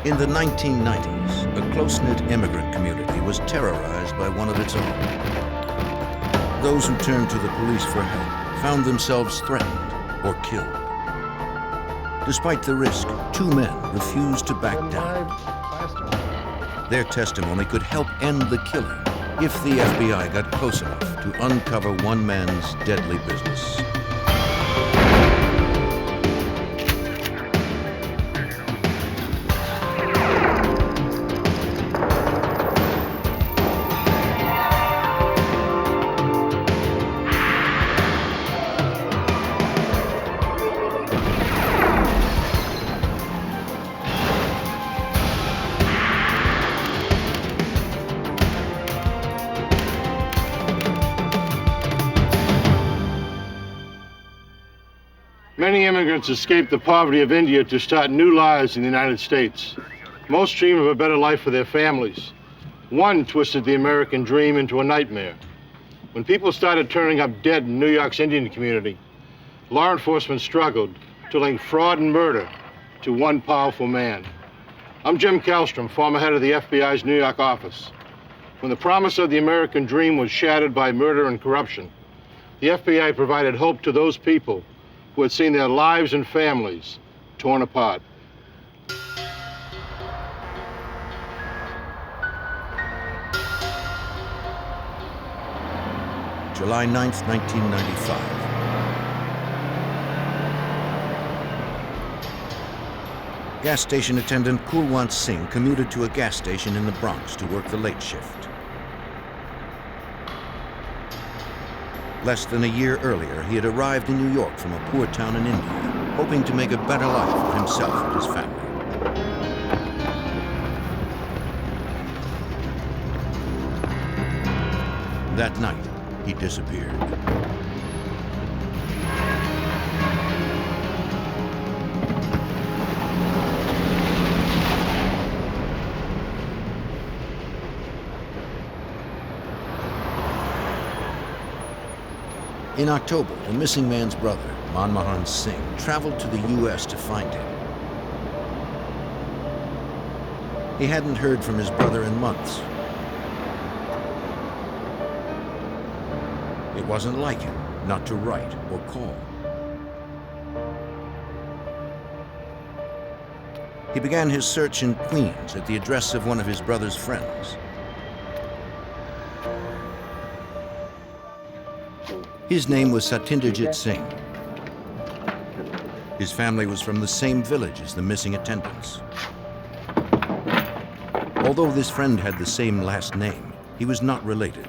In the 1990s, a close-knit immigrant community was terrorized by one of its own. Those who turned to the police for help found themselves threatened or killed. Despite the risk, two men refused to back down. Their testimony could help end the killing if the FBI got close enough to uncover one man's deadly business. Many immigrants escape the poverty of India to start new lives in the United States. Most dream of a better life for their families. One twisted the American dream into a nightmare. When people started turning up dead in New York's Indian community, law enforcement struggled to link fraud and murder to one powerful man. I'm Jim Kallstrom, former head of the FBI's New York office. When the promise of the American dream was shattered by murder and corruption, the FBI provided hope to those people who had seen their lives and families torn apart. July 9th, 1995. Gas station attendant Kulwant Singh commuted to a gas station in the Bronx to work the late shift. Less than a year earlier, he had arrived in New York from a poor town in India, hoping to make a better life for himself and his family. That night, he disappeared. In October, the missing man's brother, Manmohan Singh, traveled to the U.S. to find him. He hadn't heard from his brother in months. It wasn't like him not to write or call. He began his search in Queens at the address of one of his brother's friends. His name was Satyendra Singh. His family was from the same village as the missing attendants. Although this friend had the same last name, he was not related.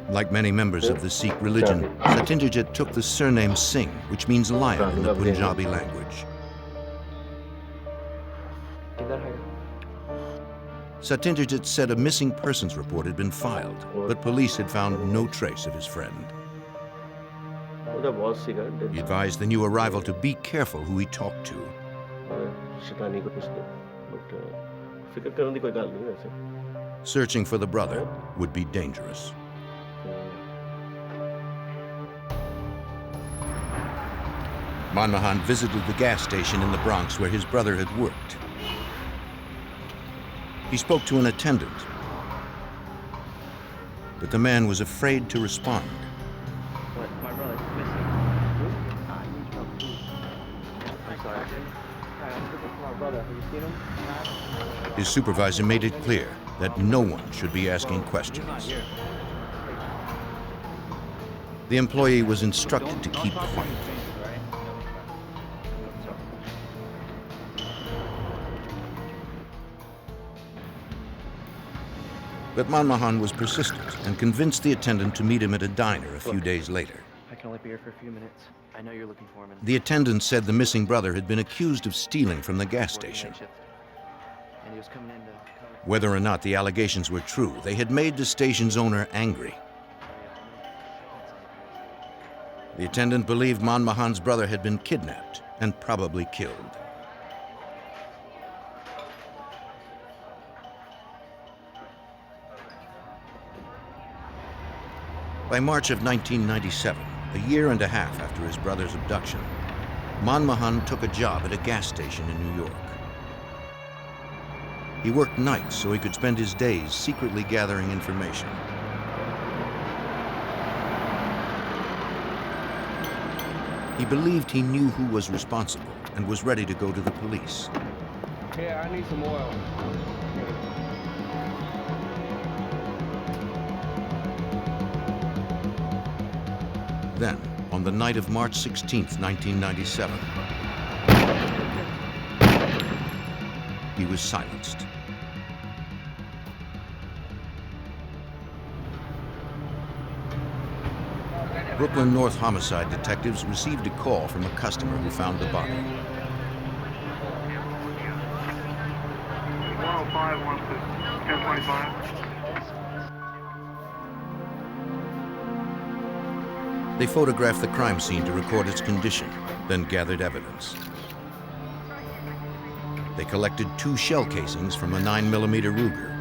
Like many members of the Sikh religion, Satyendra took the surname Singh, which means lion in the Punjabi language. Satyendra said a missing persons report had been filed, but police had found no trace of his friend. He advised the new arrival to be careful who he talked to. Searching for the brother would be dangerous. Manmohan visited the gas station in the Bronx where his brother had worked. He spoke to an attendant, but the man was afraid to respond. What? My brother's missing. I'm sorry. I'm looking for my brother. Have you seen him? His supervisor made it clear that no one should be asking questions. The employee was instructed to keep quiet. But Manmohan was persistent and convinced the attendant to meet him at a diner a few days later. I can only be here for a few minutes. I know you're looking for him. The attendant said the missing brother had been accused of stealing from the gas station. And he was coming in to Whether or not the allegations were true, they had made the station's owner angry. The attendant believed Manmohan's brother had been kidnapped and probably killed. By March of 1997, a year and a half after his brother's abduction, Manmohan took a job at a gas station in New York. He worked nights so he could spend his days secretly gathering information. He believed he knew who was responsible and was ready to go to the police. Yeah, I need some oil. Then, on the night of March 16, 1997, he was silenced. Brooklyn North homicide detectives received a call from a customer who found the body. 105, 1025. They photographed the crime scene to record its condition, then gathered evidence. They collected 2 shell casings from a 9mm Ruger.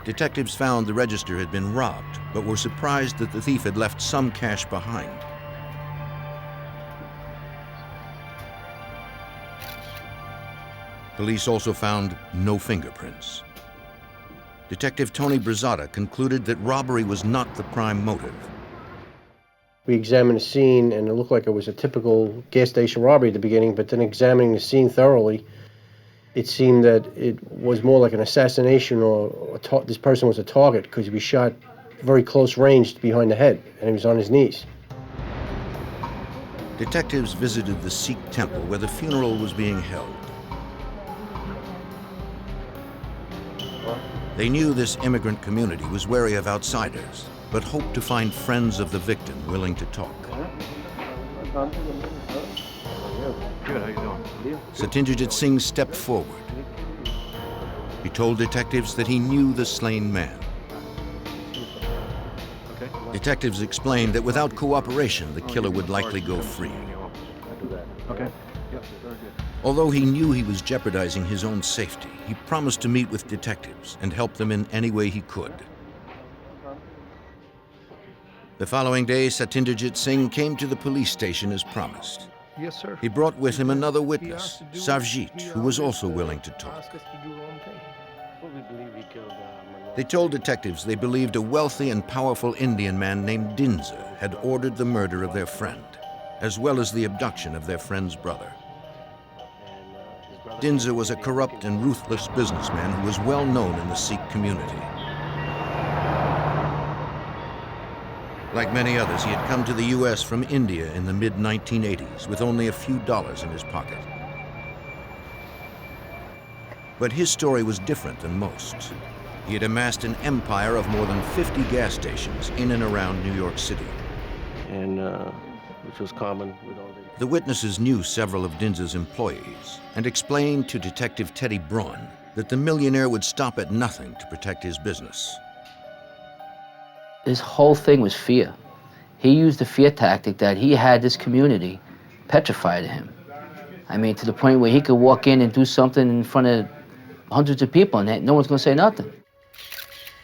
Detectives found the register had been robbed, but were surprised that the thief had left some cash behind. Police also found no fingerprints. Detective Tony Brazada concluded that robbery was not the prime motive. We examined the scene, and it looked like it was a typical gas station robbery at the beginning, but then examining the scene thoroughly, it seemed that it was more like an assassination, or this person was a target because he was shot very close range behind the head, and he was on his knees. Detectives visited the Sikh temple where the funeral was being held. They knew this immigrant community was wary of outsiders, but hoped to find friends of the victim willing to talk. Good, how you doing? Satyendra Singh stepped forward. He told detectives that he knew the slain man. Okay. Detectives explained that without cooperation, the killer would likely go free. Okay. Yep, very good. Although he knew he was jeopardizing his own safety, he promised to meet with detectives and help them in any way he could. The following day, Satyendra Singh came to the police station as promised. Yes, sir. He brought with him another witness, Sarvjit, who was also willing to talk. They told detectives they believed a wealthy and powerful Indian man named Dhinsa had ordered the murder of their friend, as well as the abduction of their friend's brother. Dhinsa was a corrupt and ruthless businessman who was well known in the Sikh community. Like many others, he had come to the U.S. from India in the mid-1980s with only a few dollars in his pocket. But his story was different than most. He had amassed an empire of more than 50 gas stations in and around New York City. And which was common with all the... The witnesses knew several of Dhinsa's employees and explained to Detective Teddy Braun that the millionaire would stop at nothing to protect his business. His whole thing was fear. He used the fear tactic that he had this community petrified to him. I mean, to the point where he could walk in and do something in front of hundreds of people and no one's gonna say nothing.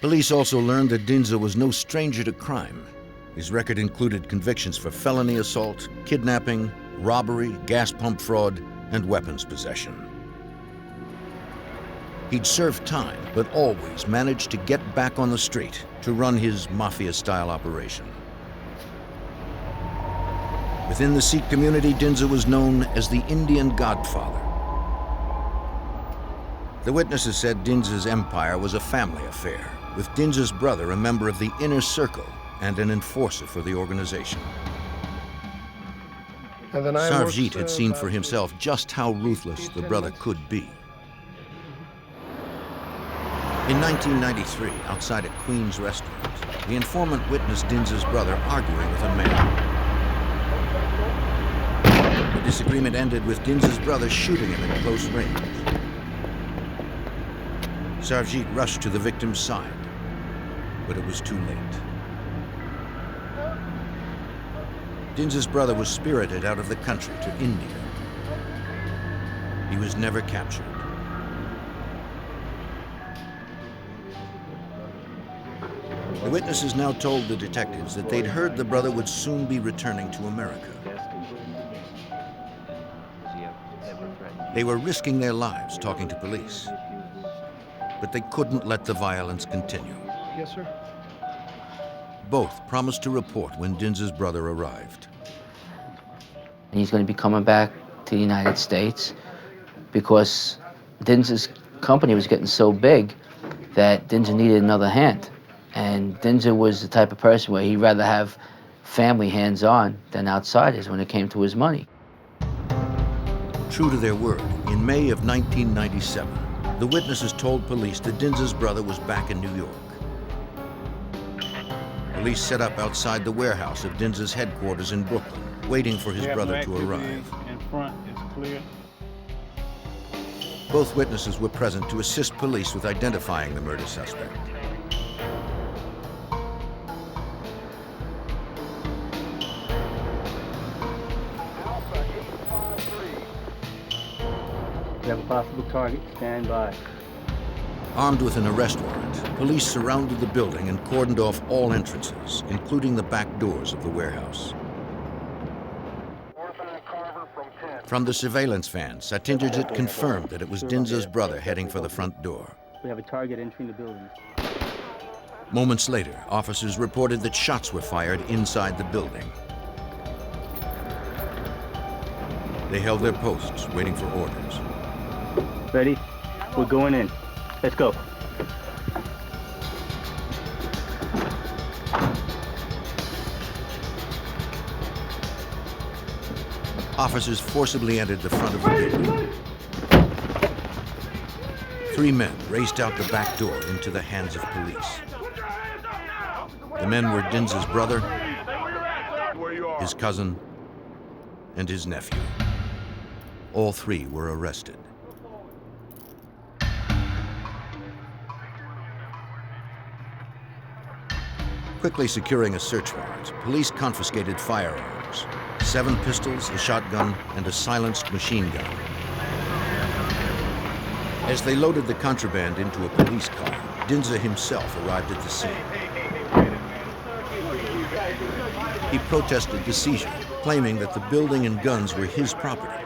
Police also learned that Dhinsa was no stranger to crime. His record included convictions for felony assault, kidnapping, robbery, gas pump fraud, and weapons possession. He'd served time, but always managed to get back on the street to run his mafia-style operation. Within the Sikh community, Dhinsa was known as the Indian Godfather. The witnesses said Dhinsa's empire was a family affair, with Dhinsa's brother a member of the inner circle and an enforcer for the organization. Sarvjit had seen for himself just how ruthless the brother could be. In 1993, outside a Queens restaurant, the informant witnessed Dhinsa's brother arguing with a man. The disagreement ended with Dhinsa's brother shooting him at close range. Sarvjit rushed to the victim's side, but it was too late. Dhinsa's brother was spirited out of the country to India. He was never captured. The witnesses now told the detectives that they'd heard the brother would soon be returning to America. They were risking their lives talking to police, but they couldn't let the violence continue. Yes, sir. Both promised to report when Dhinsa's brother arrived. He's going to be coming back to the United States because Dhinsa's company was getting so big that Dhinsa needed another hand. And Dhinsa was the type of person where he'd rather have family hands-on than outsiders when it came to his money. True to their word, in May of 1997, the witnesses told police that Dhinsa's brother was back in New York. Police set up outside the warehouse of Dhinsa's headquarters in Brooklyn, waiting for his brother to arrive. In front is clear. Both witnesses were present to assist police with identifying the murder suspect. We have a possible target. Stand by. Armed with an arrest warrant, police surrounded the building and cordoned off all entrances, including the back doors of the warehouse. From the surveillance van, Satinderjit confirmed that it was Dhinsa's brother heading for the front door. We have a target entering the building. Moments later, officers reported that shots were fired inside the building. They held their posts, waiting for orders. Ready? We're going in. Let's go. Officers forcibly entered the front of the building. 3 men raced out the back door into the hands of police. The men were Dhinsa's brother, his cousin, and his nephew. All 3 were arrested. Quickly securing a search warrant, police confiscated firearms, 7 pistols, a shotgun, and a silenced machine gun. As they loaded the contraband into a police car, Dhinsa himself arrived at the scene. He protested the seizure, claiming that the building and guns were his property.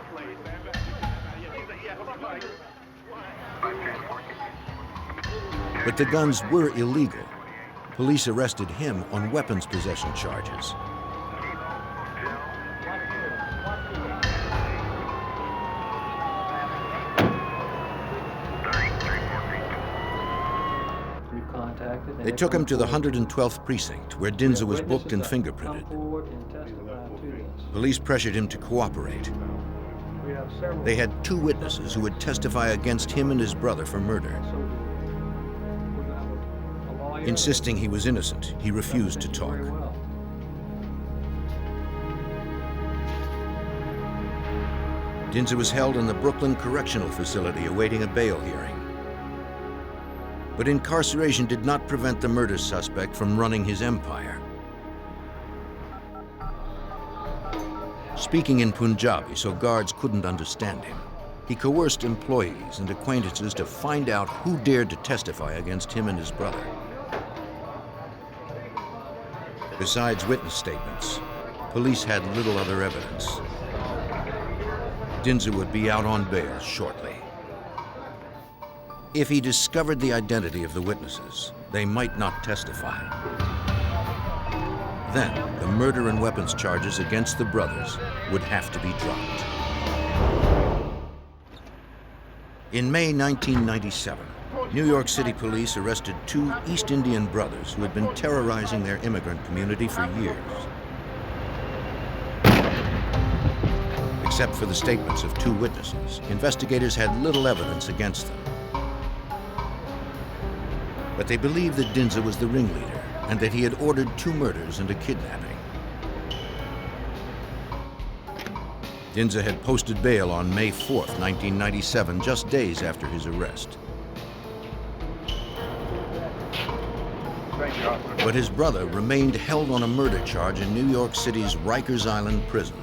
But the guns were illegal. Police arrested him on weapons possession charges. They took him to the 112th precinct, where Dhinsa was booked and fingerprinted. Police pressured him to cooperate. They had 2 witnesses who would testify against him and his brother for murder. Insisting he was innocent, he refused to talk. Dhinsa was held in the Brooklyn Correctional Facility awaiting a bail hearing. But incarceration did not prevent the murder suspect from running his empire. Speaking in Punjabi so guards couldn't understand him, he coerced employees and acquaintances to find out who dared to testify against him and his brother. Besides witness statements, police had little other evidence. Dhinsa would be out on bail shortly. If he discovered the identity of the witnesses, they might not testify. Then, the murder and weapons charges against the brothers would have to be dropped. In May 1997, New York City police arrested 2 East Indian brothers who had been terrorizing their immigrant community for years. Except for the statements of 2 witnesses, investigators had little evidence against them. But they believed that Dhinsa was the ringleader and that he had ordered 2 murders and a kidnapping. Dhinsa had posted bail on May 4th, 1997, just days after his arrest. But his brother remained held on a murder charge in New York City's Rikers Island prison.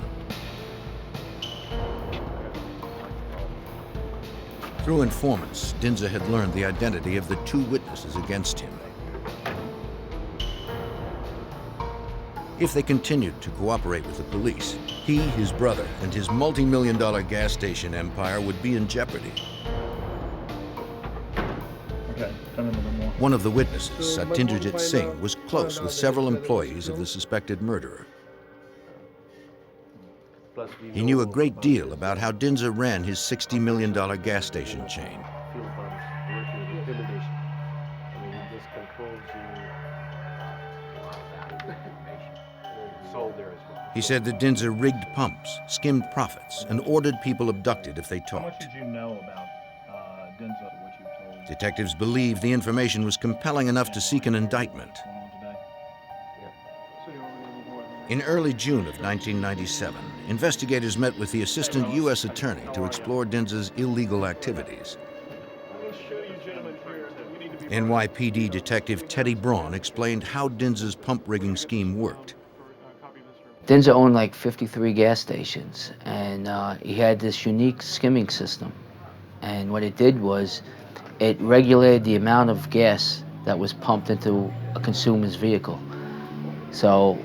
Through informants, Dhinsa had learned the identity of the 2 witnesses against him. If they continued to cooperate with the police, he, his brother, and his multi-million-dollar gas station empire would be in jeopardy. One of the witnesses, Satyendra Singh, was close with several employees of the suspected murderer. He knew a great deal about how Dhinsa ran his $60 million gas station chain. He said that Dhinsa rigged pumps, skimmed profits, and ordered people abducted if they talked. What did you know about Dhinsa, what you told? Detectives believed the information was compelling enough to seek an indictment. In early June of 1997, investigators met with the assistant U.S. attorney to explore Dhinsa's illegal activities. NYPD detective Teddy Braun explained how Dhinsa's pump rigging scheme worked. Dhinsa owned like 53 gas stations, and he had this unique skimming system. And what it did was, it regulated the amount of gas that was pumped into a consumer's vehicle. So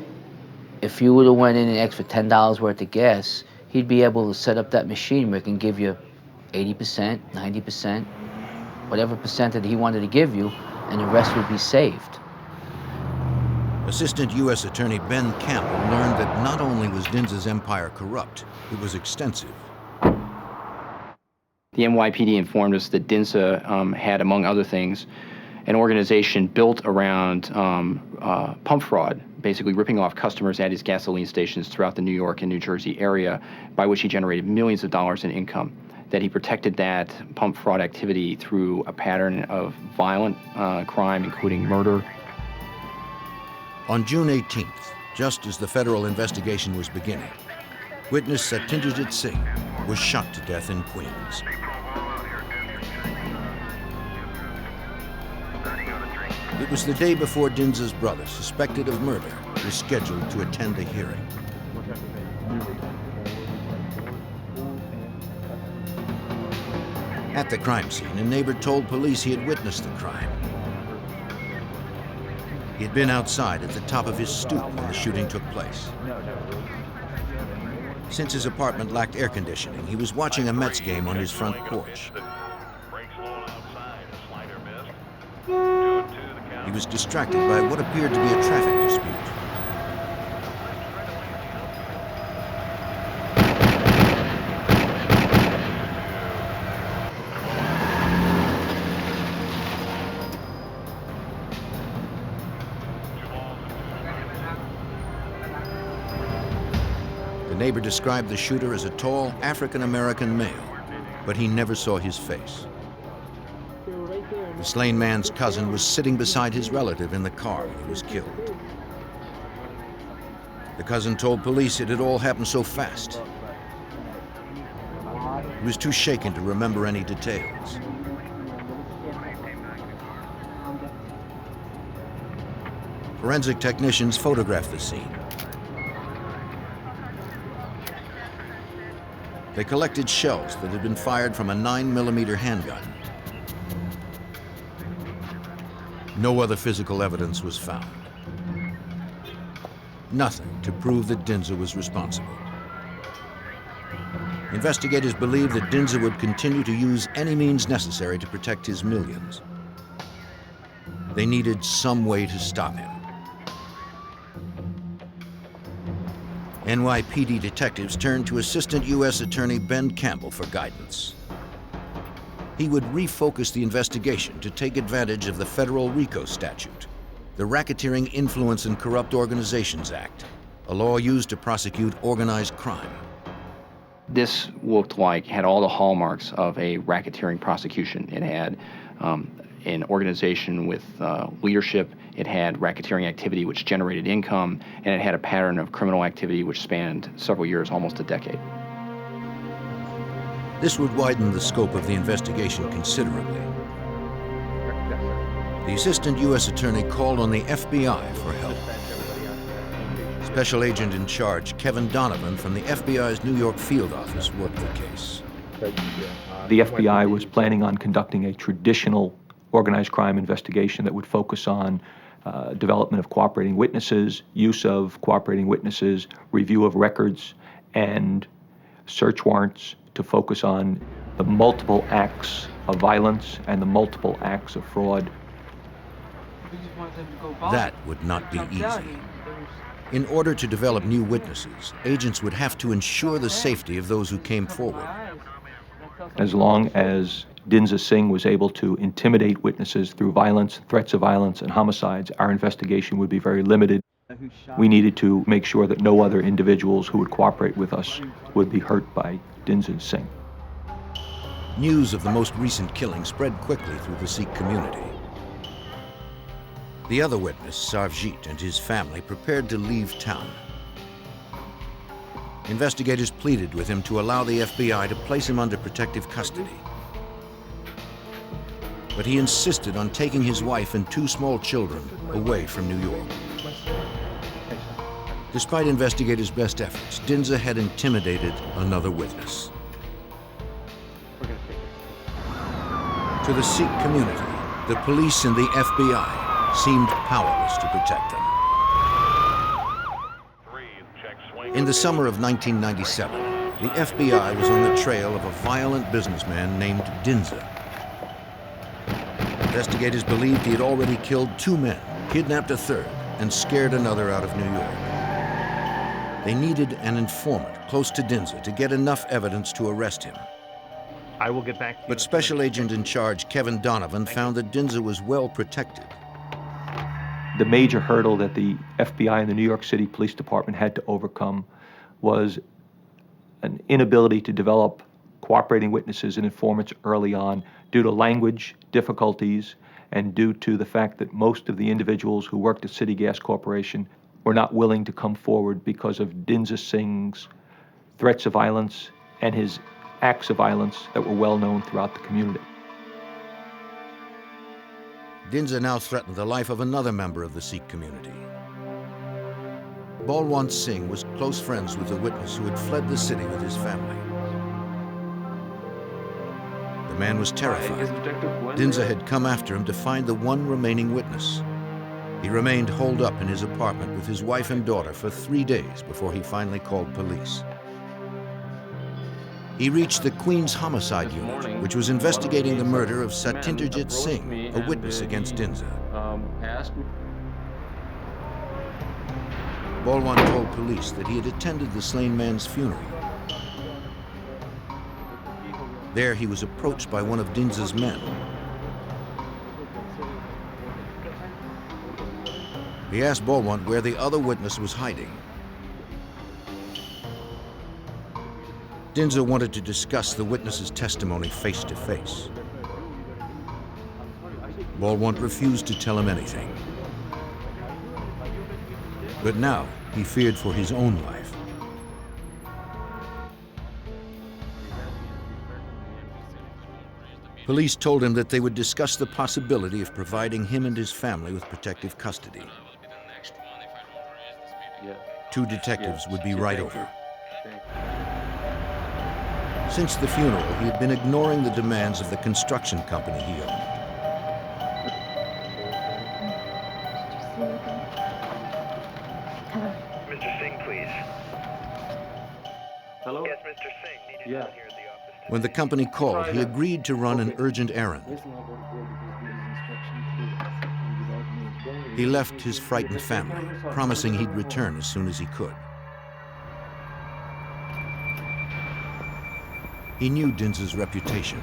if you would have went in and asked for $10 worth of gas, he'd be able to set up that machine where it can give you 80%, 90%, whatever percent that he wanted to give you, and the rest would be saved. Assistant U.S. Attorney Ben Campbell learned that not only was Dhinsa's empire corrupt, it was extensive. The NYPD informed us that Dhinsa had, among other things, an organization built around pump fraud, basically ripping off customers at his gasoline stations throughout the New York and New Jersey area, by which he generated millions of dollars in income. That he protected that pump fraud activity through a pattern of violent crime, including murder. On June 18th, just as the federal investigation was beginning, witness Satyendra Singh was shot to death in Queens. It was the day before Dhinsa's brother, suspected of murder, was scheduled to attend a hearing. At the crime scene, a neighbor told police he had witnessed the crime. He had been outside at the top of his stoop when the shooting took place. Since his apartment lacked air conditioning, he was watching a Mets game on his front porch. He was distracted by what appeared to be a traffic dispute. The neighbor described the shooter as a tall African-American male, but he never saw his face. The slain man's cousin was sitting beside his relative in the car when he was killed. The cousin told police it had all happened so fast. He was too shaken to remember any details. Forensic technicians photographed the scene. They collected shells that had been fired from a 9mm handgun. No other physical evidence was found. Nothing to prove that Dhinsa was responsible. Investigators believed that Dhinsa would continue to use any means necessary to protect his millions. They needed some way to stop him. NYPD detectives turned to Assistant U.S. Attorney Ben Campbell for guidance. He would refocus the investigation to take advantage of the federal RICO statute, the Racketeering Influence and Corrupt Organizations Act, a law used to prosecute organized crime. This looked like, had all the hallmarks of a racketeering prosecution. It had an organization with leadership, it had racketeering activity which generated income, and it had a pattern of criminal activity which spanned several years, almost a decade. This would widen the scope of the investigation considerably. The Assistant U.S. Attorney called on the FBI for help. Special Agent in Charge Kevin Donovan from the FBI's New York field office worked the case. The FBI was planning on conducting a traditional organized crime investigation that would focus on development of cooperating witnesses, use of cooperating witnesses, review of records, and search warrants to focus on the multiple acts of violence and the multiple acts of fraud. That would not be easy. In order to develop new witnesses, agents would have to ensure the safety of those who came forward. As long as Dhinsa Singh was able to intimidate witnesses through violence, threats of violence, and homicides, our investigation would be very limited. We needed to make sure that no other individuals who would cooperate with us would be hurt by Dhinsa Singh. News of the most recent killing spread quickly through the Sikh community. The other witness, Sarvjit, and his family prepared to leave town. Investigators pleaded with him to allow the FBI to place him under protective custody. But he insisted on taking his wife and 2 small children away from New York. Despite investigators' best efforts, Dhinsa had intimidated another witness. To the Sikh community, the police and the FBI seemed powerless to protect them. In the summer of 1997, the FBI was on the trail of a violent businessman named Dhinsa. Investigators believed he had already killed 2 men, kidnapped a third, and scared another out of New York. They needed an informant close to Dhinsa to get enough evidence to arrest him. I will get back to you. But Special Agent in Charge Kevin Donovan found that Dhinsa was well protected. The major hurdle that the FBI and the New York City Police Department had to overcome was an inability to develop cooperating witnesses and informants early on due to language difficulties and due to the fact that most of the individuals who worked at City Gas Corporation were not willing to come forward because of Dhinsa Singh's threats of violence and his acts of violence that were well known throughout the community. Dhinsa now threatened the life of another member of the Sikh community. Balwant Singh was close friends with the witness who had fled the city with his family. The man was terrified. Dhinsa had come after him to find the one remaining witness. He remained holed up in his apartment with his wife and daughter for 3 days before he finally called police. He reached the Queen's Homicide Unit, which was investigating the murder of Satinderjit Singh, a witness against Dhinsa. Balwant told police that he had attended the slain man's funeral. There he was approached by one of Dhinsa's men. He asked Balwant where the other witness was hiding. Dhinsa wanted to discuss the witness's testimony face to face. Balwant refused to tell him anything. But now he feared for his own life. Police told him that they would discuss the possibility of providing him and his family with protective custody. 2 detectives would be right over. Since the funeral, he had been ignoring the demands of the construction company he owned. Mr. Singh, please. Hello? Yes, Mr. Singh. Need you down here at the office. When the company called, he agreed to run an urgent errand. He left his frightened family, promising he'd return as soon as he could. He knew Dhinsa's reputation.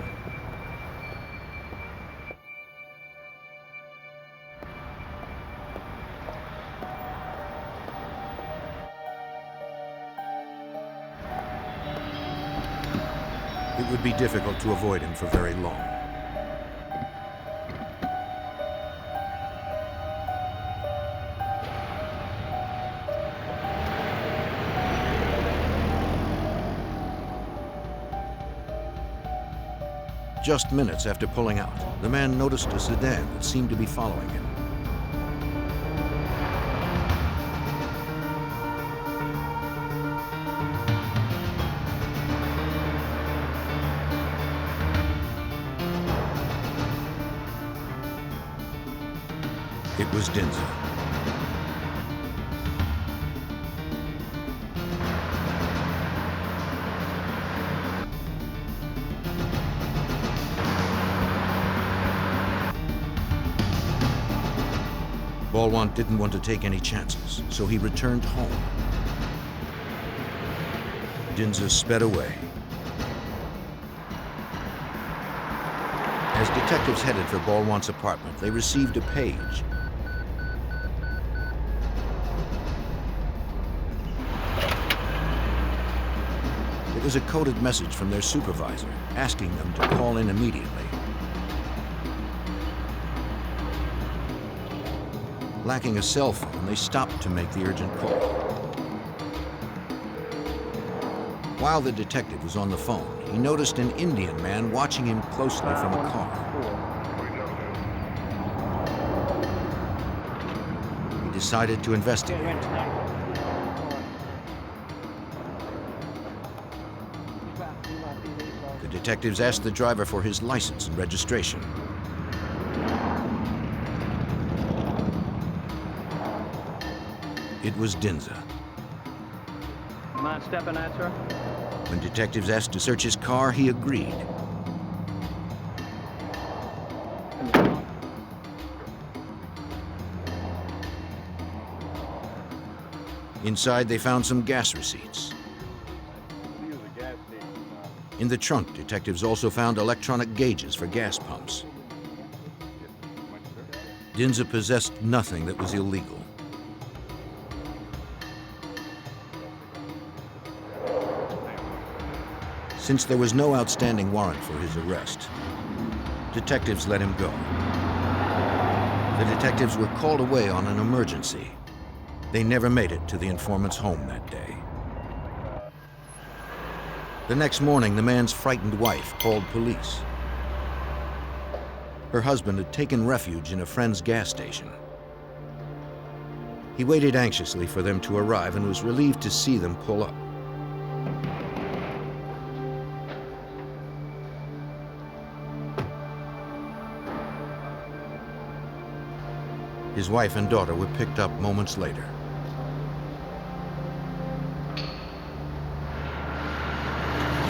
It would be difficult to avoid him for very long. Just minutes after pulling out, the man noticed a sedan that seemed to be following him. It was Dhinsa. Balwant didn't want to take any chances, so he returned home. Dhinsa sped away. As detectives headed for Balwant's apartment, they received a page. It was a coded message from their supervisor, asking them to call in immediately. Lacking a cell phone, they stopped to make the urgent call. While the detective was on the phone, he noticed an Indian man watching him closely from a car. He decided to investigate. The detectives asked the driver for his license and registration. It was Dhinsa. Mind stepping that, sir? When detectives asked to search his car, he agreed. Inside, they found some gas receipts. In the trunk, detectives also found electronic gauges for gas pumps. Dhinsa possessed nothing that was illegal. Since there was no outstanding warrant for his arrest, detectives let him go. The detectives were called away on an emergency. They never made it to the informant's home that day. The next morning, the man's frightened wife called police. Her husband had taken refuge in a friend's gas station. He waited anxiously for them to arrive and was relieved to see them pull up. His wife and daughter were picked up moments later.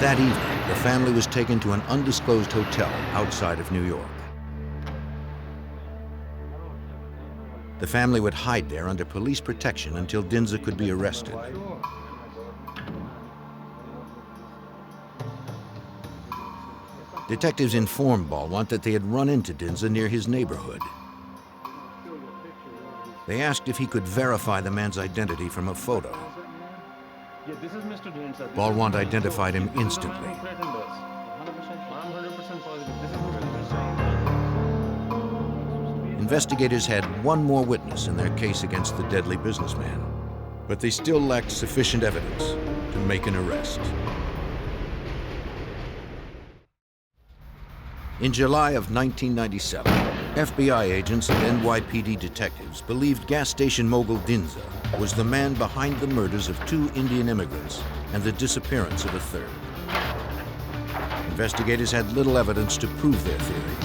That evening, the family was taken to an undisclosed hotel outside of New York. The family would hide there under police protection until Dhinsa could be arrested. Detectives informed Balwant that they had run into Dhinsa near his neighborhood. They asked if he could verify the man's identity from a photo. Yeah, this is Mr. Dhinsa. Balwant identified him instantly. I'm 100% positive. This is Mr. Dhinsa. Investigators had one more witness in their case against the deadly businessman, but they still lacked sufficient evidence to make an arrest. In July of 1997, FBI agents and NYPD detectives believed gas station mogul Dhinsa was the man behind the murders of 2 Indian immigrants and the disappearance of a third. Investigators had little evidence to prove their theory,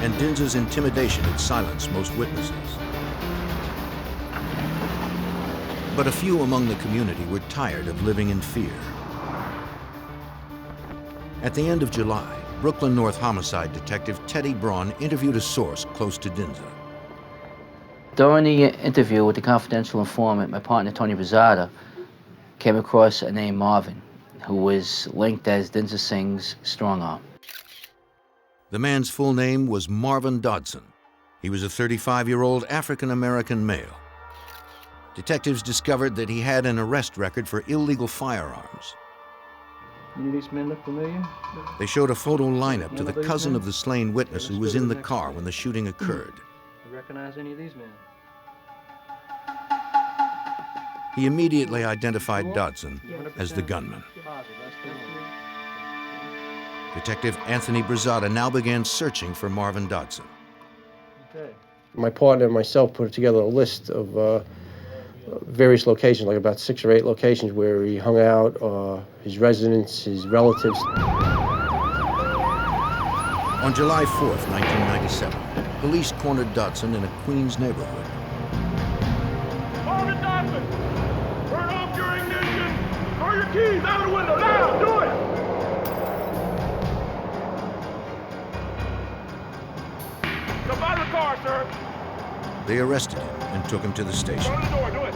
and Dhinsa's intimidation had silenced most witnesses. But a few among the community were tired of living in fear. At the end of July, Brooklyn North homicide detective Teddy Braun interviewed a source close to Dhinsa. During the interview with the confidential informant, my partner Tony Pizzata came across a name Marvin, who was linked as Dhinsa Singh's strong arm. The man's full name was Marvin Dodson. He was a 35-year-old African-American male. Detectives discovered that he had an arrest record for illegal firearms. Any of these men look familiar? They showed a photo lineup to the cousin of the slain witness who was in the car when the shooting occurred. You recognize any of these men? He immediately identified Dodson as the gunman. Detective Anthony Brzada now began searching for Marvin Dodson. Okay. My partner and myself put together a list of various locations, like about 6 or 8 locations where he hung out, his residence, his relatives. On July 4th, 1997, Police cornered Dodson in a Queens neighborhood. Marvin Dodson! Turn off your ignition! Throw your keys out the window now! Do it! Come out of the car, sir! They arrested him and took him to the station. Go to the door, do it!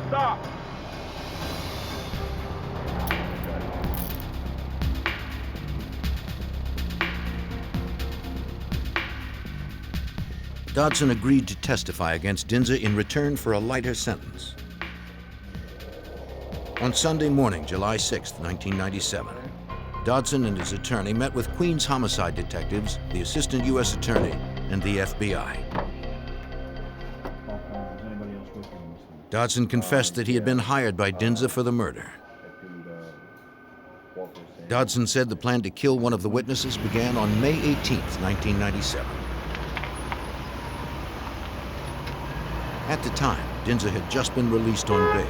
Stop! Dodson agreed to testify against Dhinsa in return for a lighter sentence. On Sunday morning, July 6, 1997, Dodson and his attorney met with Queens homicide detectives, the assistant U.S. attorney, and the FBI. Dodson confessed that he had been hired by Dhinsa for the murder. Dodson said the plan to kill one of the witnesses began on May 18, 1997. At the time, Dhinsa had just been released on bail.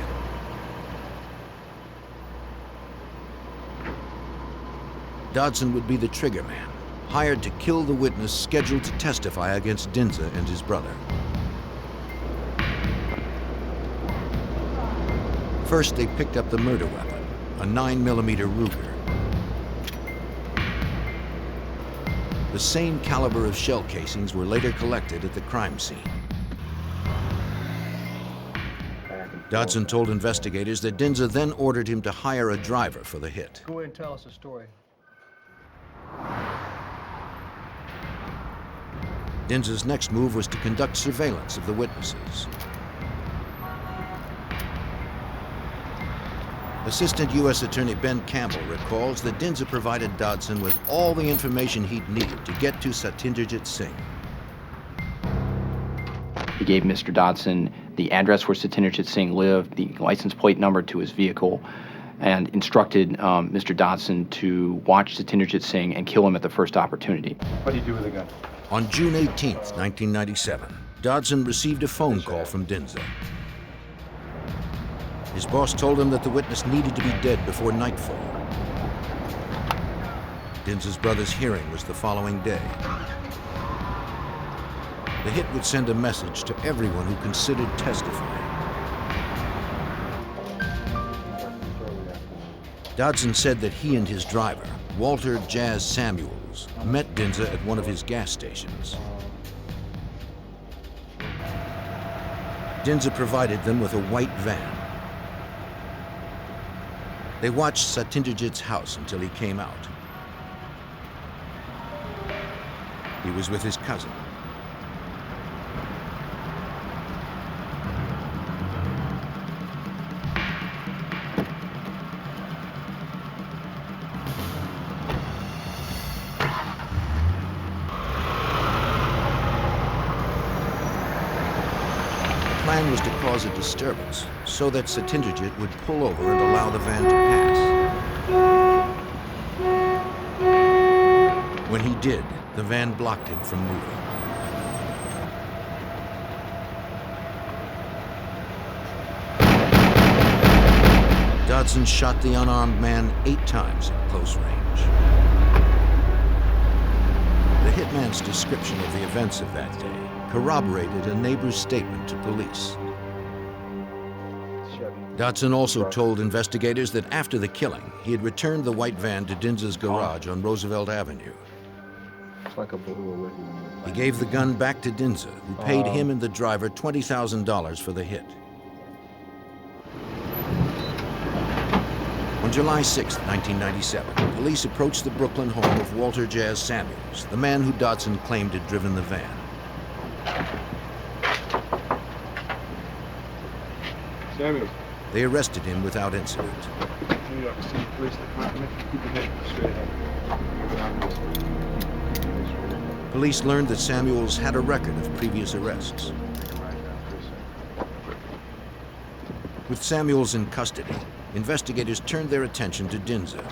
Dodson would be the trigger man, hired to kill the witness scheduled to testify against Dhinsa and his brother. First, they picked up the murder weapon, a 9mm Ruger. The same caliber of shell casings were later collected at the crime scene. Dodson told investigators that Dhinsa then ordered him to hire a driver for the hit. Go ahead and tell us a story. Dhinsa's next move was to conduct surveillance of the witnesses. Assistant U.S. Attorney Ben Campbell recalls that Dhinsa provided Dodson with all the information he'd needed to get to Satyendra Singh. He gave Mr. Dodson the address where Satyendra Singh lived, the license plate number to his vehicle, and instructed Mr. Dodson to watch Satyendra Singh and kill him at the first opportunity. What do you do with the gun? On June 18, 1997, Dodson received a phone call from Dhinsa. His boss told him that the witness needed to be dead before nightfall. Dhinsa's brother's hearing was the following day. The hit would send a message to everyone who considered testifying. Dodson said that he and his driver, Walter Jazz Samuels, met Dhinsa at one of his gas stations. Dhinsa provided them with a white van. They watched Satyendra house until he came out. He was with his cousin. The plan was to cause a disturbance so that Satyendra would pull over and allow the van to pass. When he did, the van blocked him from moving. Dodson shot the unarmed man 8 times at close range. The hitman's description of the events of that day corroborated a neighbor's statement to police. Dodson also told investigators that after the killing, he had returned the white van to Dhinsa's garage on Roosevelt Avenue. He gave the gun back to Dhinsa, who paid him and the driver $20,000 for the hit. On July 6, 1997, police approached the Brooklyn home of Walter Jazz Samuels, the man who Dodson claimed had driven the van. Samuels. They arrested him without incident. New York City Police Department. Keep your head straight ahead. Police learned that Samuels had a record of previous arrests. With Samuels in custody, investigators turned their attention to Dhinsa.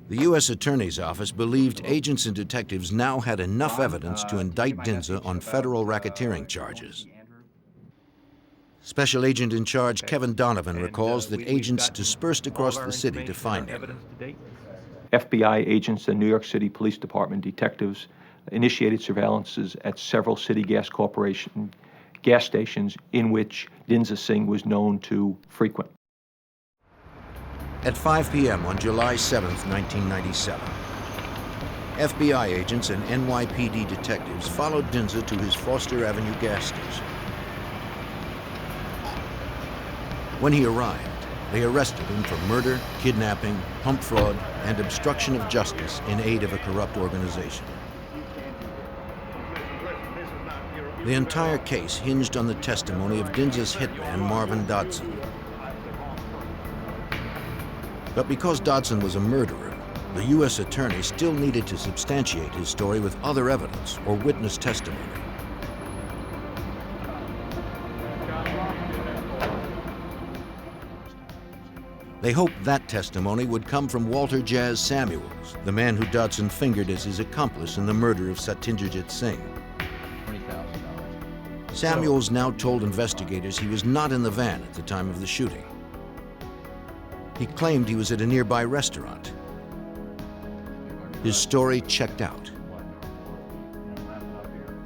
The U.S. Attorney's Office believed agents and detectives now had enough evidence to indict Dhinsa on federal racketeering charges. Special Agent in Charge Kevin Donovan recalls that agents dispersed across the city to find him. FBI agents and New York City Police Department detectives initiated surveillances at several city gas corporation gas stations in which Dhinsa Singh was known to frequent. At 5 p.m. on July 7, 1997, FBI agents and NYPD detectives followed Dhinsa to his Foster Avenue gas station. When he arrived, they arrested him for murder, kidnapping, pump fraud, and obstruction of justice in aid of a corrupt organization. The entire case hinged on the testimony of Dhinsa's hitman, Marvin Dodson. But because Dodson was a murderer, the U.S. attorney still needed to substantiate his story with other evidence or witness testimony. They hoped that testimony would come from Walter Jazz Samuels, the man who Dodson fingered as his accomplice in the murder of Satyendra Singh. Samuels now told investigators he was not in the van at the time of the shooting. He claimed he was at a nearby restaurant. His story checked out.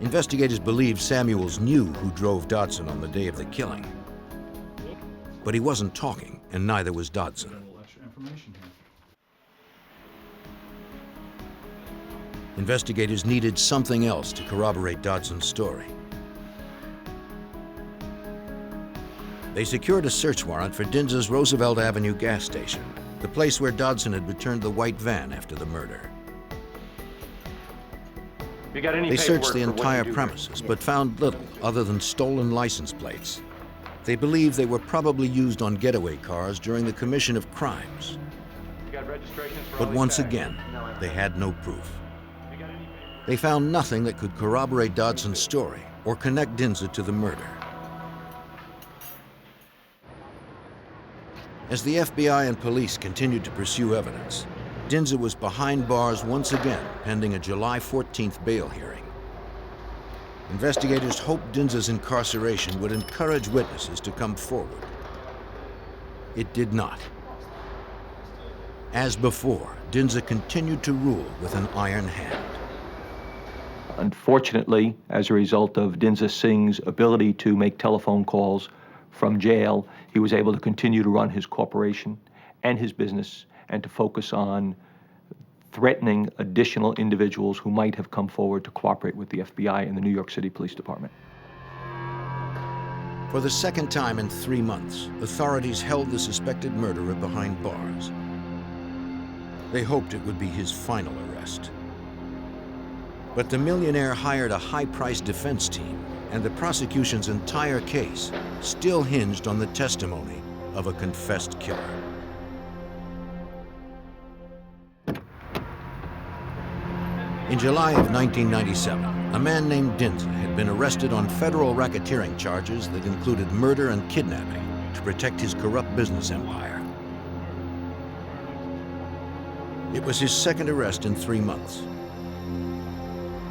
Investigators believed Samuels knew who drove Dodson on the day of the killing. But he wasn't talking, and neither was Dodson. Investigators needed something else to corroborate Dodson's story. They secured a search warrant for Dhinsa's Roosevelt Avenue gas station, the place where Dodson had returned the white van after the murder. They searched the entire premises, but found little other than stolen license plates. They believed they were probably used on getaway cars during the commission of crimes. But once again, they had no proof. They found nothing that could corroborate Dodson's story or connect Dhinsa to the murder. As the FBI and police continued to pursue evidence, Dhinsa was behind bars once again, pending a July 14th bail hearing. Investigators hoped Dhinsa's incarceration would encourage witnesses to come forward. It did not. As before, Dhinsa continued to rule with an iron hand. Unfortunately, as a result of Dhinsa Singh's ability to make telephone calls from jail, he was able to continue to run his corporation and his business and to focus on threatening additional individuals who might have come forward to cooperate with the FBI and the New York City Police Department. For the second time in 3 months, authorities held the suspected murderer behind bars. They hoped it would be his final arrest. But the millionaire hired a high-priced defense team, and the prosecution's entire case still hinged on the testimony of a confessed killer. In July of 1997, a man named Dhinsa had been arrested on federal racketeering charges that included murder and kidnapping to protect his corrupt business empire. It was his second arrest in 3 months.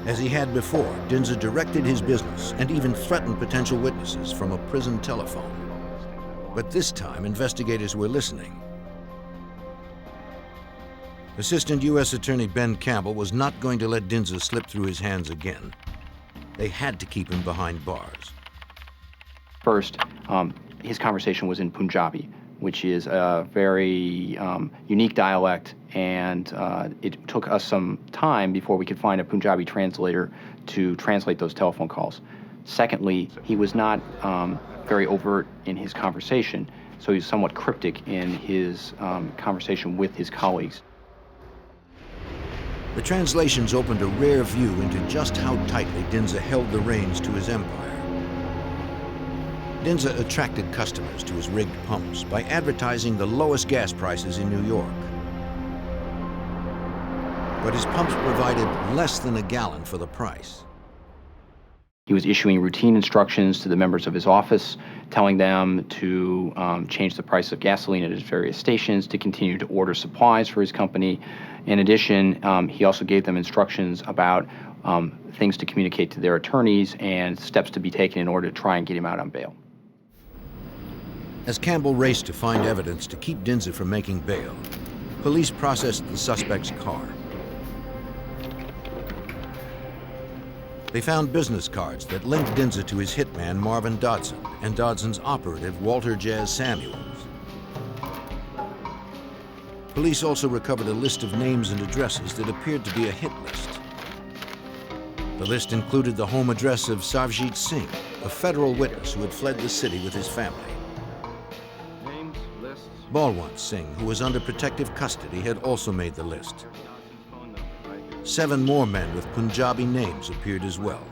As he had before, Dhinsa directed his business and even threatened potential witnesses from a prison telephone. But this time, investigators were listening. Assistant U.S. Attorney Ben Campbell was not going to let Dhinsa slip through his hands again. They had to keep him behind bars. First, his conversation was in Punjabi, which is a very unique dialect, and it took us some time before we could find a Punjabi translator to translate those telephone calls. Secondly, he was not very overt in his conversation, so he's somewhat cryptic in his conversation with his colleagues. The translations opened a rare view into just how tightly Dhinsa held the reins to his empire. Dhinsa attracted customers to his rigged pumps by advertising the lowest gas prices in New York. But his pumps provided less than a gallon for the price. He was issuing routine instructions to the members of his office, telling them to change the price of gasoline at his various stations, to continue to order supplies for his company. In addition, he also gave them instructions about things to communicate to their attorneys and steps to be taken in order to try and get him out on bail. As Campbell raced to find evidence to keep Dhinsa from making bail, police processed the suspect's car. They found business cards that linked Dhinsa to his hitman, Marvin Dodson, and Dodson's operative, Walter Jazz Samuels. Police also recovered a list of names and addresses that appeared to be a hit list. The list included the home address of Sarvjit Singh, a federal witness who had fled the city with his family. Names, lists. Balwant Singh, who was under protective custody, had also made the list. 7 more men with Punjabi names appeared as well.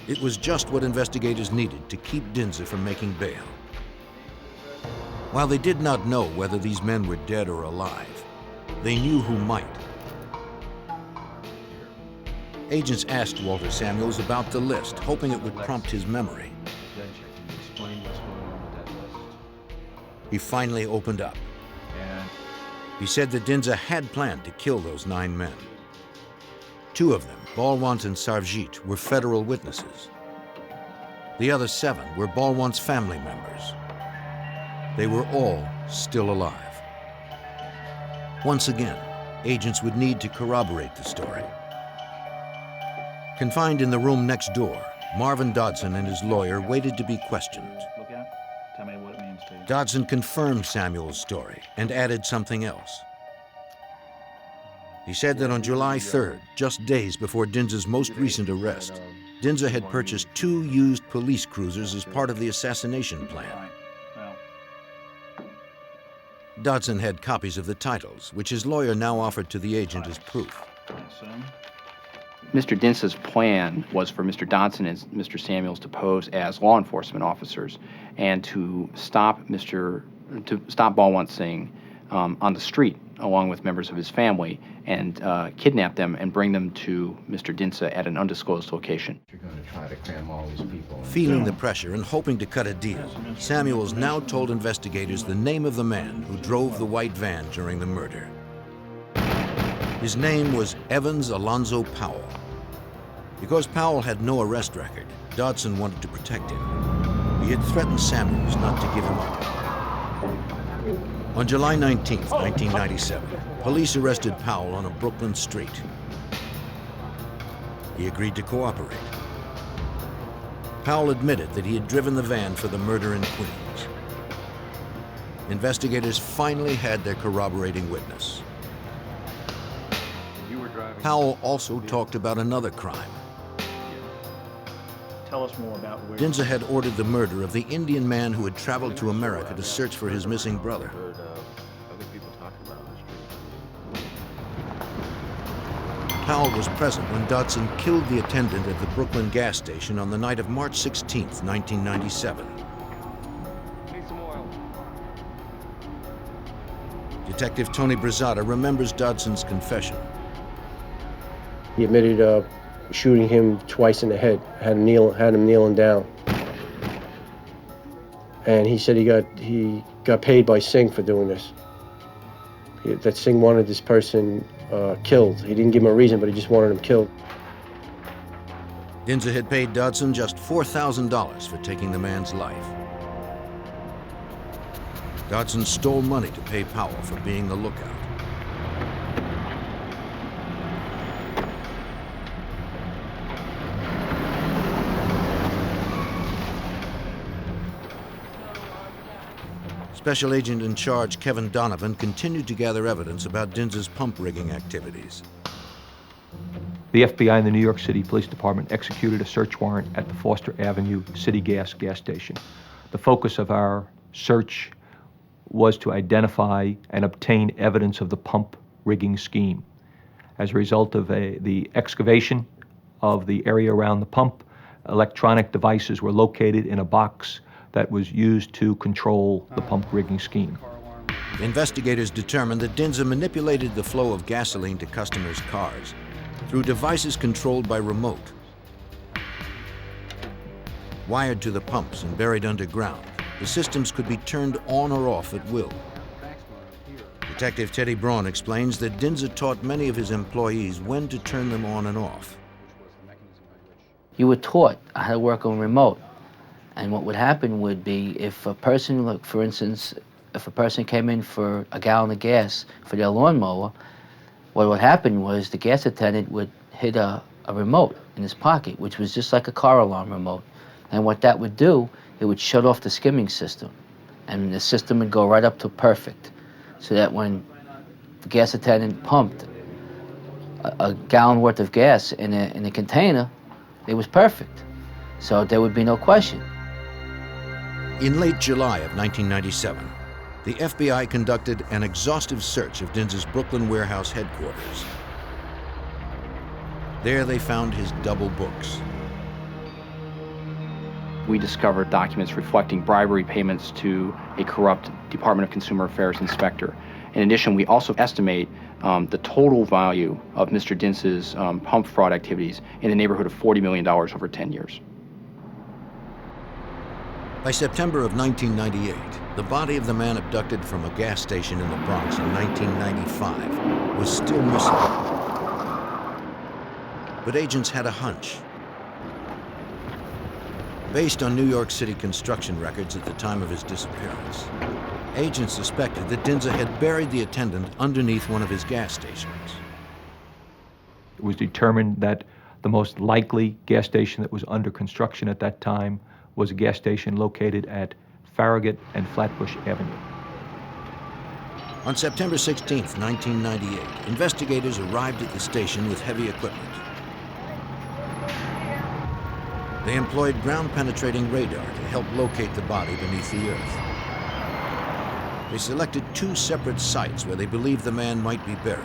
It was just what investigators needed to keep Dhinsa from making bail. While they did not know whether these men were dead or alive, they knew who might. Agents asked Walter Samuels about the list, hoping it would prompt his memory. He finally opened up. He said that Dhinsa had planned to kill those 9 men. 2 of them, Balwant and Sarvjit, were federal witnesses. The other 7 were Balwant's family members. They were all still alive. Once again, agents would need to corroborate the story. Confined in the room next door, Marvin Dodson and his lawyer waited to be questioned. Look at. Tell me what it means to you. Dodson confirmed Samuel's story and added something else. He said that on July 3rd, just days before Dhinsa's most recent arrest, Dhinsa had purchased 2 used police cruisers as part of the assassination plan. Well, Dodson had copies of the titles, which his lawyer now offered to the agent as proof. I assume. Mr. Dhinsa's plan was for Mr. Dodson and Mr. Samuels to pose as law enforcement officers and to stop Balwant Singh on the street along with members of his family and kidnap them and bring them to Mr. Dhinsa at an undisclosed location. You're going to try to cram all these people in. Feeling the pressure and hoping to cut a deal, Samuels now told investigators the name of the man who drove the white van during the murder. His name was Evans Alonzo Powell. Because Powell had no arrest record, Dodson wanted to protect him. He had threatened Samuels not to give him up. On July 19, 1997, police arrested Powell on a Brooklyn street. He agreed to cooperate. Powell admitted that he had driven the van for the murder in Queens. Investigators finally had their corroborating witness. Powell also talked about another crime. Tell us more about where. Dhinsa had ordered the murder of the Indian man who had traveled to America to search for his missing brother. Powell was present when Dodson killed the attendant at the Brooklyn gas station on the night of March 16, 1997. Detective Tony Brizada remembers Dodson's confession. He admitted shooting him twice in the head, had him kneeling down. And he said he got paid by Singh for doing this. That Singh wanted this person killed. He didn't give him a reason, but he just wanted him killed. Dhinsa had paid Dodson just $4,000 for taking the man's life. Dodson stole money to pay Powell for being the lookout. Special Agent in charge Kevin Donovan continued to gather evidence about Dhinsa's pump rigging activities. The FBI and the New York City Police Department executed a search warrant at the Foster Avenue City Gas station. The focus of our search was to identify and obtain evidence of the pump rigging scheme. As a result of the excavation of the area around the pump, electronic devices were located in a box that was used to control the pump rigging scheme. Investigators determined that Dhinsa manipulated the flow of gasoline to customers' cars through devices controlled by remote. Wired to the pumps and buried underground, the systems could be turned on or off at will. Detective Teddy Braun explains that Dhinsa taught many of his employees when to turn them on and off. You were taught how to work on remote. And what would happen would be if a person, like for instance, if a person came in for a gallon of gas for their lawnmower, what would happen was the gas attendant would hit a a remote in his pocket, which was just like a car alarm remote. And what that would do, it would shut off the skimming system. And the system would go right up to perfect. So that when the gas attendant pumped a gallon worth of gas in a container, it was perfect. So there would be no question. In late July of 1997, the FBI conducted an exhaustive search of Dhinsa's Brooklyn warehouse headquarters. There they found his double books. We discovered documents reflecting bribery payments to a corrupt Department of Consumer Affairs inspector. In addition, we also estimate the total value of Mr. Dhinsa's pump fraud activities in the neighborhood of $40 million over 10 years. By September of 1998, the body of the man abducted from a gas station in the Bronx in 1995 was still missing. But agents had a hunch. Based on New York City construction records at the time of his disappearance, agents suspected that Dhinsa had buried the attendant underneath one of his gas stations. It was determined that the most likely gas station that was under construction at that time was a gas station located at Farragut and Flatbush Avenue. On September 16, 1998, investigators arrived at the station with heavy equipment. They employed ground-penetrating radar to help locate the body beneath the earth. They selected two separate sites where they believed the man might be buried.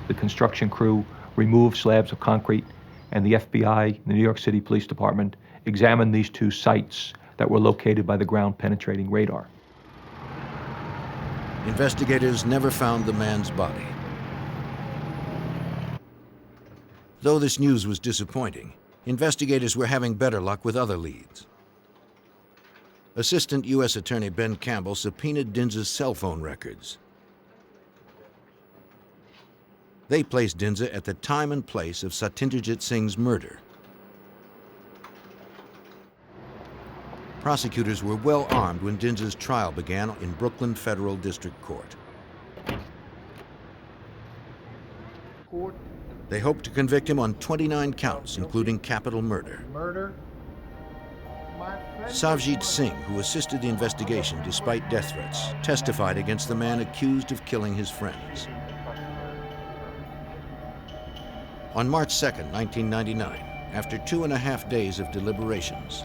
The construction crew removed slabs of concrete, and the FBI, the New York City Police Department, examined these two sites that were located by the ground-penetrating radar. Investigators never found the man's body. Though this news was disappointing, investigators were having better luck with other leads. Assistant U.S. Attorney Ben Campbell subpoenaed Dhinsa's cell phone records. They placed Dhinsa at the time and place of Satyendra Singh's murder. Prosecutors were well armed when Dhinsa's trial began in Brooklyn Federal District Court. They hoped to convict him on 29 counts, including capital murder. Savjit Singh, who assisted the investigation despite death threats, testified against the man accused of killing his friends. On March 2, 1999, after 2.5 days of deliberations,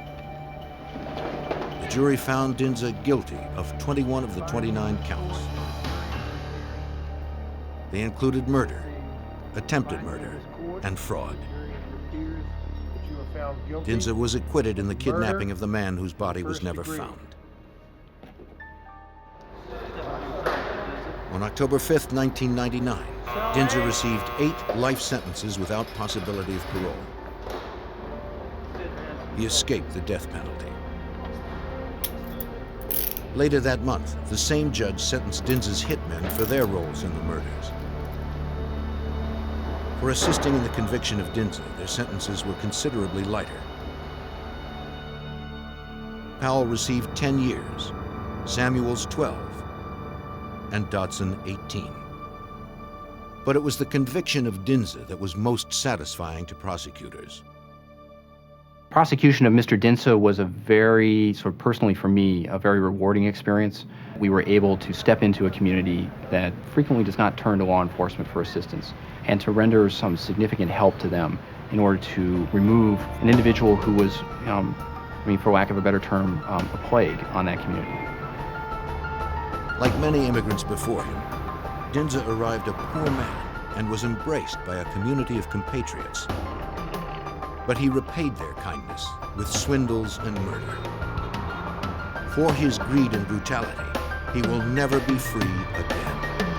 the jury found Dhinsa guilty of 21 of the 29 counts. They included murder, attempted murder, and fraud. Dhinsa was acquitted in the kidnapping of the man whose body was never found. On October 5, 1999, Dhinsa received 8 life sentences without possibility of parole. He escaped the death penalty. Later that month, the same judge sentenced Dhinsa's hitmen for their roles in the murders. For assisting in the conviction of Dhinsa, their sentences were considerably lighter. Powell received 10 years, Samuels 12, and Dodson 18. But it was the conviction of Dhinsa that was most satisfying to prosecutors. Prosecution of Mr. Dhinsa was a very, sort of personally for me, a very rewarding experience. We were able to step into a community that frequently does not turn to law enforcement for assistance, and to render some significant help to them in order to remove an individual who was, for lack of a better term, a plague on that community. Like many immigrants before him, Dhinsa arrived a poor man and was embraced by a community of compatriots. But he repaid their kindness with swindles and murder. For his greed and brutality, he will never be free again.